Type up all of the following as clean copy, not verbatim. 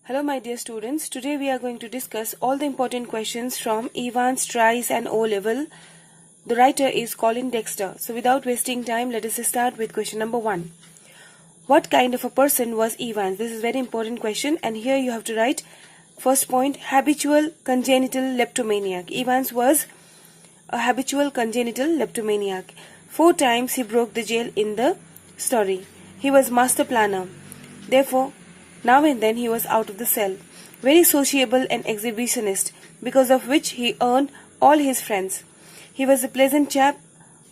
Hello my dear students, today we are going to discuss all the important questions from Evans, Trice and O-Level. The writer is Colin Dexter. So without wasting time, let us start with question number 1. What kind of a person was Evans? This is a very important question and here you have to write first point, habitual congenital leptomaniac. Evans was a habitual congenital leptomaniac. 4 times he broke the jail in the story. He was master planner. Therefore, now and then he was out of the cell. Very sociable and exhibitionist, because of which he earned all his friends. He was a pleasant chap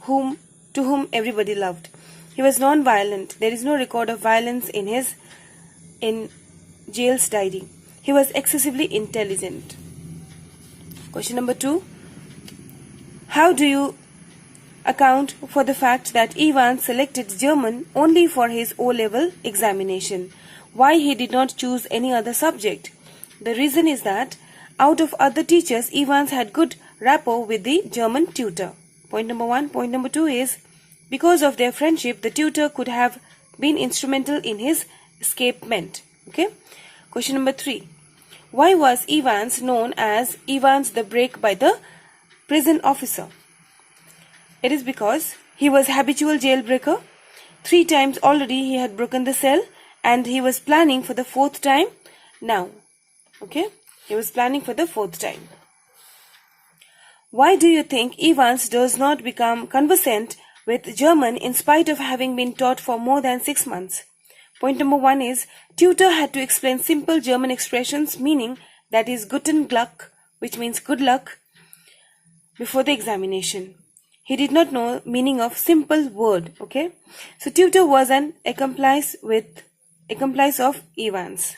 to whom everybody loved. He was non-violent. There is no record of violence in jail's diary. He was excessively intelligent. Question number 2. How do you account for the fact that Evans selected German only for his O-level examination? Why he did not choose any other subject? The reason is that out of other teachers, Evans had good rapport with the German tutor. Point number 1. Point number 2 is, because of their friendship, the tutor could have been instrumental in his escapement. Okay. Question number 3. Why was Evans known as Evans the Break by the prison officer? It is because he was habitual jailbreaker. 3 times already he had broken the cell and he was planning for the 4th time now. Okay, he was planning for the 4th time. Why do you think Evans does not become conversant with German in spite of having been taught for more than 6 months? Point number 1 is, tutor had to explain simple German expressions meaning that is guten Glück, which means good luck, before the examination. He did not know meaning of simple word. Okay, so tutor was an accomplice of Evans.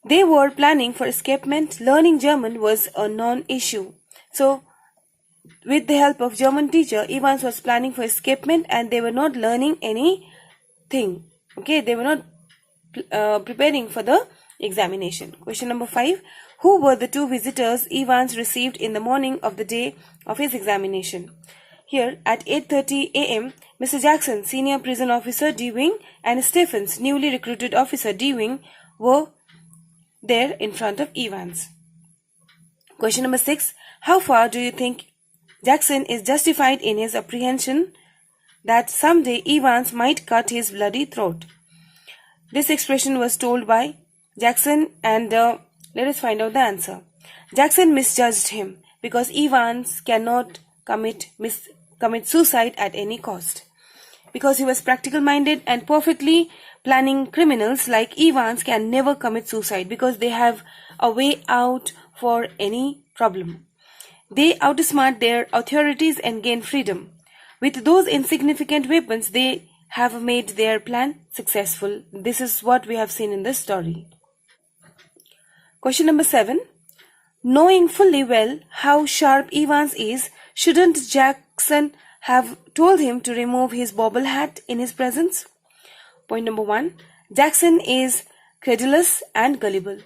They were planning for escapement. Learning German was a non-issue. So, with the help of German teacher, Evans was planning for escapement and they were not learning anything. Okay, they were not preparing for the examination. Question number 5. Who were the 2 visitors Evans received in the morning of the day of his examination? Here, at 8:30 a.m., Mr. Jackson, senior prison officer D-Wing, and Stephens, newly recruited officer D-Wing, were there in front of Evans. Question number 6. How far do you think Jackson is justified in his apprehension that someday Evans might cut his bloody throat? This expression was told by Jackson and let us find out the answer. Jackson misjudged him because Evans cannot commit suicide at any cost. Because he was practical minded and perfectly planning, criminals like Evans can never commit suicide because they have a way out for any problem. They outsmart their authorities and gain freedom. With those insignificant weapons, they have made their plan successful. This is what we have seen in this story. Question number 7. Knowing fully well how sharp Evans is, shouldn't Jackson have told him to remove his bobble hat in his presence? Point number 1. Jackson is credulous and gullible.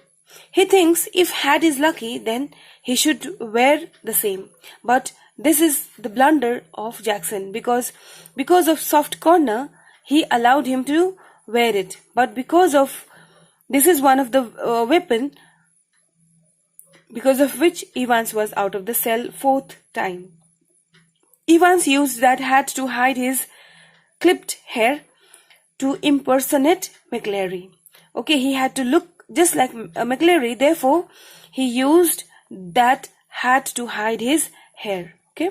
He thinks if hat is lucky, then he should wear the same. But this is the blunder of Jackson because of soft corner, he allowed him to wear it. But because of this is one of the weapon because of which Evans was out of the cell 4th time. Evans used that hat to hide his clipped hair to impersonate McLeary. Okay, he had to look just like McLeary, therefore he used that hat to hide his hair. Okay,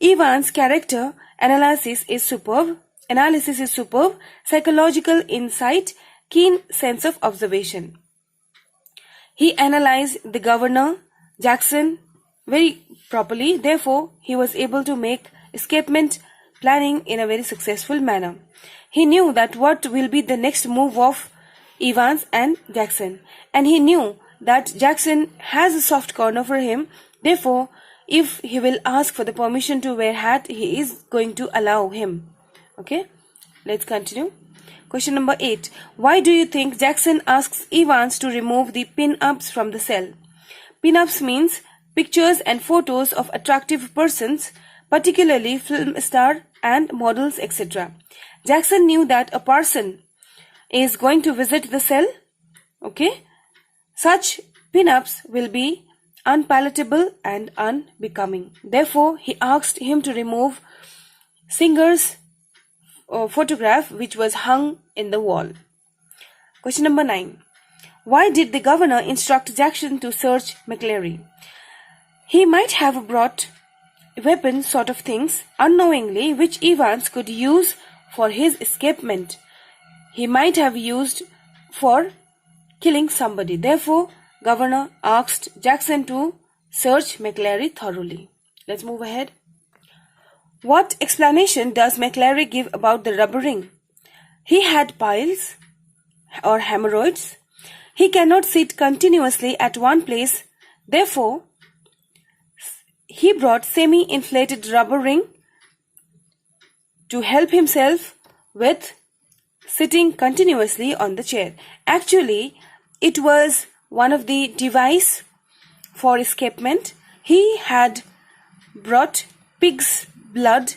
Evans' character analysis is superb. Psychological insight, keen sense of observation. He analyzed the governor, Jackson, very properly. Therefore, he was able to make escapement planning in a very successful manner. He knew that what will be the next move of Evans and Jackson. And he knew that Jackson has a soft corner for him. Therefore, if he will ask for the permission to wear hat, he is going to allow him. Okay, let's continue. Question number 8. Why do you think Jackson asks Evans to remove the pin-ups from the cell? Pin-ups means pictures and photos of attractive persons, particularly film star and models, etc. Jackson knew that a person is going to visit the cell. Okay, such pin-ups will be unpalatable and unbecoming. Therefore, he asked him to remove Singer's photograph which was hung in the wall. Question number 9. Why did the governor instruct Jackson to search McClary? He might have brought weapon sort of things unknowingly which Evans could use for his escapement. He might have used for killing somebody. Therefore, governor asked Jackson to search McClary thoroughly. Let's move ahead. What explanation does McClary give about the rubber ring? He had piles or hemorrhoids. He cannot sit continuously at one place. Therefore, he brought semi-inflated rubber ring to help himself with sitting continuously on the chair. Actually, it was one of the device for escapement. He had brought pig's blood,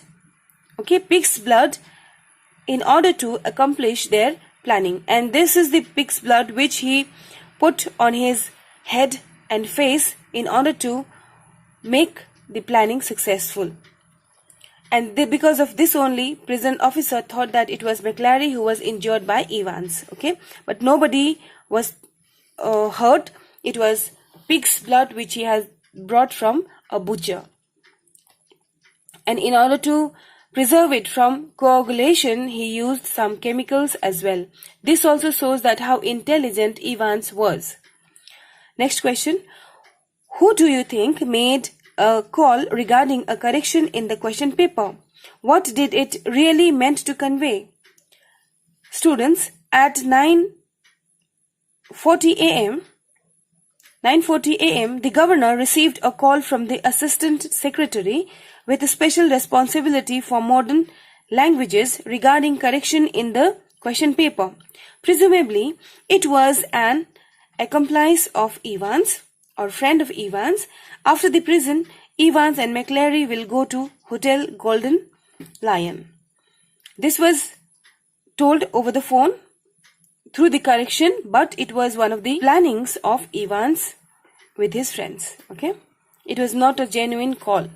in order to accomplish their planning. And this is the pig's blood which he put on his head and face in order to make the planning successful. And because of this only, prison officer thought that it was McClary who was injured by Evans. Okay, but nobody was hurt. It was pig's blood which he has brought from a butcher. And in order to preserve it from coagulation, he used some chemicals as well. This also shows that how intelligent Evans was. Next question. Who do you think made a call regarding a correction in the question paper? What did it really meant to convey? Students, at 9:40 a.m., the governor received a call from the assistant secretary with a special responsibility for modern languages regarding correction in the question paper. Presumably, it was an accomplice of Evans or friend of Evans. After the prison, Evans and McClary will go to Hotel Golden Lion. This was told over the phone through the correction, but it was one of the plannings of Evans with his friends. Okay, it was not a genuine call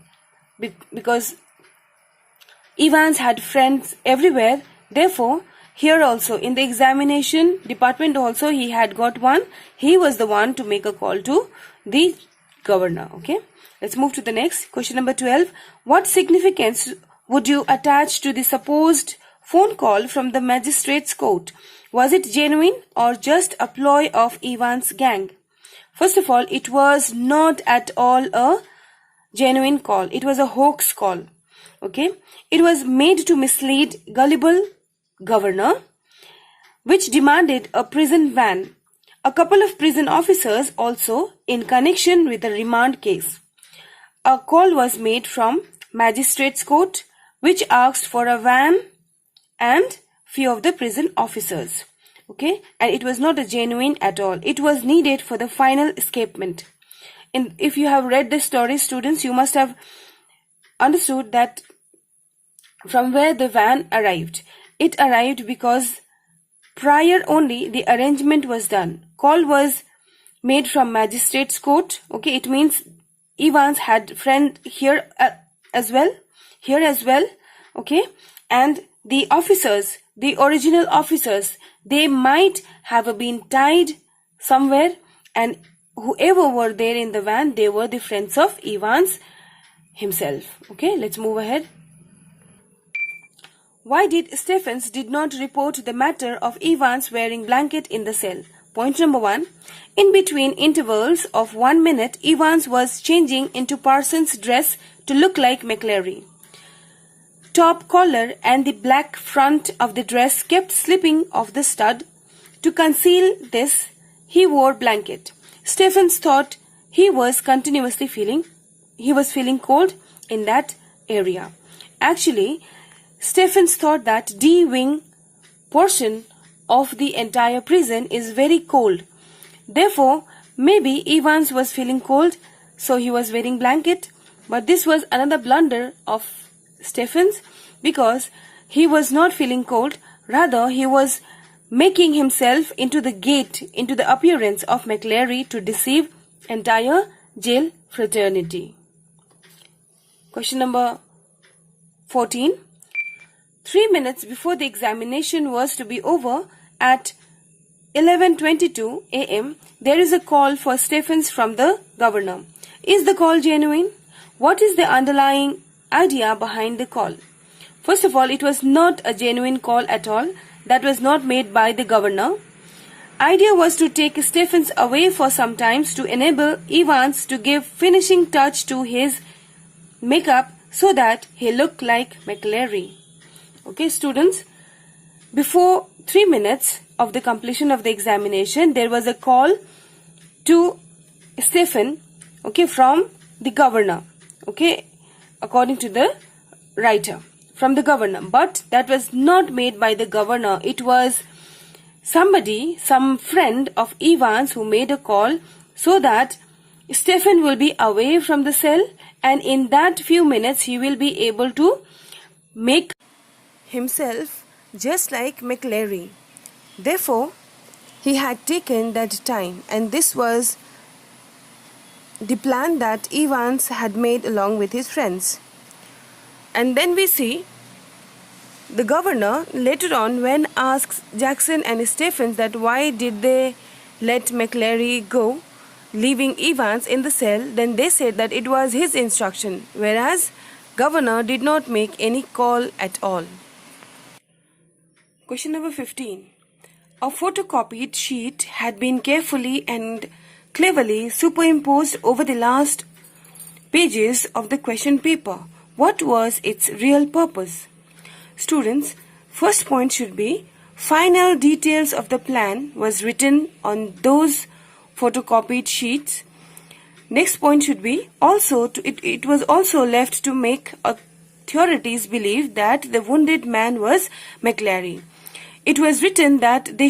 because Evans had friends everywhere. Therefore, here also in the examination department also he had got one. He was the one to make a call to the governor. Okay, let's move to the next question. Number 12. What significance would you attach to the supposed phone call from the magistrate's court? Was it genuine or just a ploy of Evans' gang? First of all, it was not at all a genuine call. It was a hoax call. Okay, it was made to mislead gullible governor, which demanded a prison van. A couple of prison officers also in connection with the remand case. A call was made from magistrate's court which asked for a van and few of the prison officers. Okay, and it was not a genuine at all. It was needed for the final escapement. If you have read this story, students, you must have understood that from where the van arrived. It arrived because prior only the arrangement was done. Call was made from magistrate's court. Okay, it means Evans had friend here as well. Okay, and the officers, the original officers, they might have been tied somewhere, and whoever were there in the van, they were the friends of Evans himself. Okay, let's move ahead. Why did Stephens did not report the matter of Evans wearing blanket in the cell? Point number 1. In between intervals of 1 minute, Evans was changing into Parsons' dress to look like McClary. Top collar and the black front of the dress kept slipping off the stud. To conceal this, he wore blanket. Stephens thought he was feeling cold in that area. Actually, Stephens thought that D-wing portion of the entire prison is very cold. Therefore, maybe Evans was feeling cold, so he was wearing blanket. But this was another blunder of Stephens, because he was not feeling cold. Rather, he was making himself into the gate into the appearance of McLary to deceive entire jail fraternity. Question number 14. 3 minutes before the examination was to be over, at 11:22 a.m., there is a call for Stephens from the governor. Is the call genuine? What is the underlying idea behind the call? First of all, it was not a genuine call at all. That was not made by the governor. Idea was to take Stephens away for some time to enable Evans to give finishing touch to his makeup so that he looked like McLary. Okay, students, before 3 minutes of the completion of the examination, there was a call to Stephen, okay, from the governor, okay, according to the writer, from the governor. But that was not made by the governor. It was somebody, some friend of Evans who made a call so that Stephen will be away from the cell, and in that few minutes he will be able to make himself just like McLary. Therefore, he had taken that time, and this was the plan that Evans had made along with his friends. And then we see the governor later on, when asks Jackson and Stephens that why did they let McLary go, leaving Evans in the cell, then they said that it was his instruction, whereas governor did not make any call at all. Question number 15. A photocopied sheet had been carefully and cleverly superimposed over the last pages of the question paper. What was its real purpose? Students, first point should be final details of the plan was written on those photocopied sheets. Next point should be it was also left to make authorities believe that the wounded man was McLary. It was written that the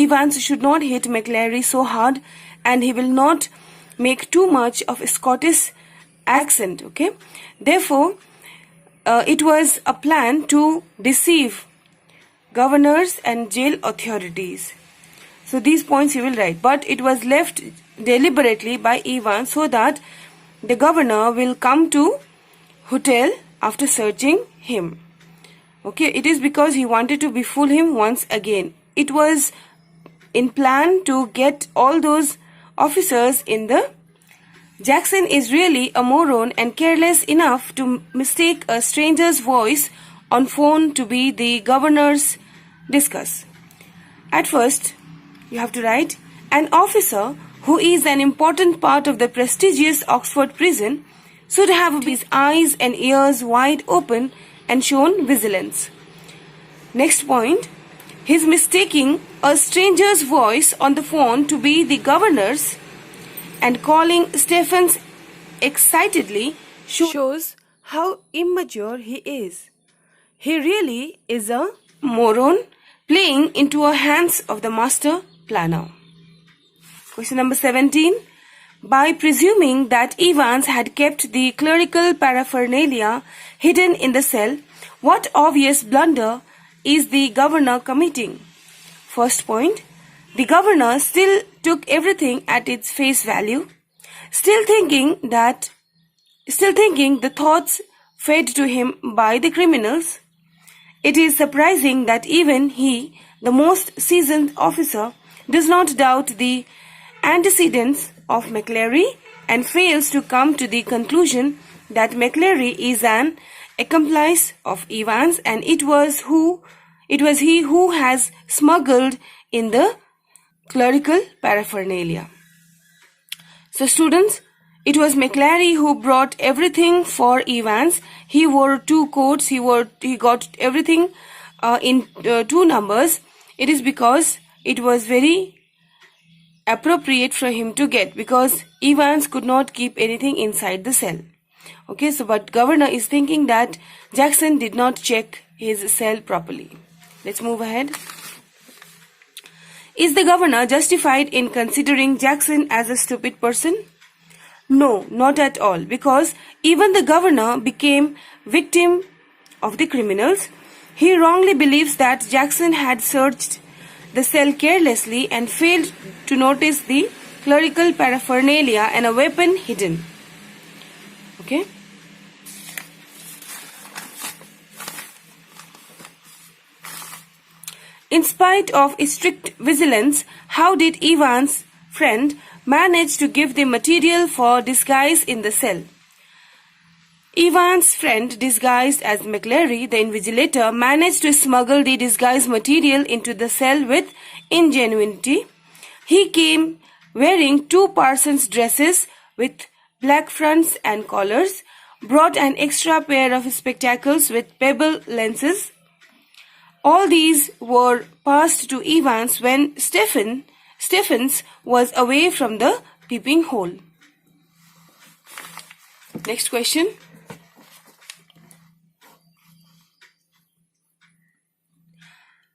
Evans should not hit McLary so hard, and he will not make too much of a Scottish accent. Okay, therefore, it was a plan to deceive governors and jail authorities. So these points you will write, but it was left deliberately by Evans so that the governor will come to hotel after searching him. Okay, it is because he wanted to befool him once again. It was in plan to get all those officers in the... Jackson is really a moron and careless enough to mistake a stranger's voice on phone to be the governor's discuss. At first, you have to write, an officer who is an important part of the prestigious Oxford prison should have his eyes and ears wide open and shown vigilance. Next point, his mistaking a stranger's voice on the phone to be the governor's and calling Stephens excitedly shows how immature he is. He really is a moron playing into the hands of the master planner. Question number 17. By presuming that Evans had kept the clerical paraphernalia hidden in the cell, what obvious blunder is the governor committing? First point, the governor still took everything at its face value, still thinking the thoughts fed to him by the criminals. It is surprising that even he, the most seasoned officer, does not doubt the antecedents of McLary and fails to come to the conclusion that McLary is an accomplice of Evans, and it was he who has smuggled in the clerical paraphernalia. So students, it was McLary who brought everything for Evans. He wore 2 coats. He got everything in 2 numbers. It is because it was very appropriate for him to get, because Evans could not keep anything inside the cell. Okay, so but governor is thinking that Jackson did not check his cell properly. Let's move ahead. Is the governor justified in considering Jackson as a stupid person? No, not at all, because even the governor became victim of the criminals. He wrongly believes that Jackson had searched the cell carelessly and failed to notice the clerical paraphernalia and a weapon hidden. Okay. In spite of strict vigilance, how did Ivan's friend manage to give the material for disguise in the cell? Ivan's friend, disguised as McClary, the invigilator, managed to smuggle the disguise material into the cell with ingenuity. He came wearing 2 parson's dresses with black fronts and collars, brought an extra pair of spectacles with pebble lenses. All these were passed to Evans when Stephens was away from the peeping hole. Next question.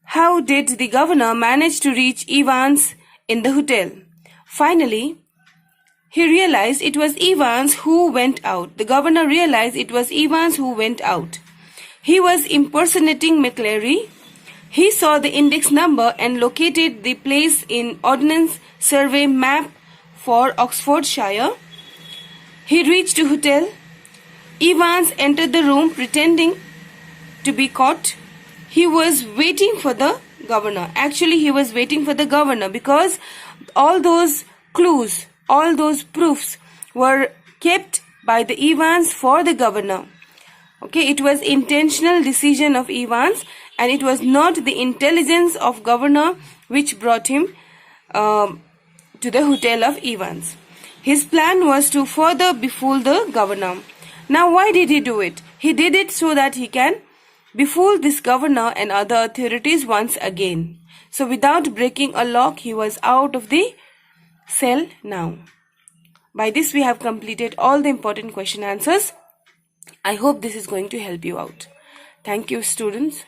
How did the governor manage to reach Evans in the hotel? Finally, he realized it was Evans who went out. The governor realized it was Evans who went out. He was impersonating McClary. He saw the index number and located the place in Ordnance Survey map for Oxfordshire. He reached the hotel. Evans entered the room pretending to be caught. He was waiting for the governor. Actually, he was waiting for the governor because all those clues, all those proofs were kept by the Evans for the governor. Okay, it was intentional decision of Evans, and it was not the intelligence of governor which brought him to the hotel of Evans. His plan was to further befool the governor. Now, why did he do it? He did it so that he can befool this governor and other authorities once again. So without breaking a lock, he was out of the cell now. By this, we have completed all the important question answers. I hope this is going to help you out. Thank you, students.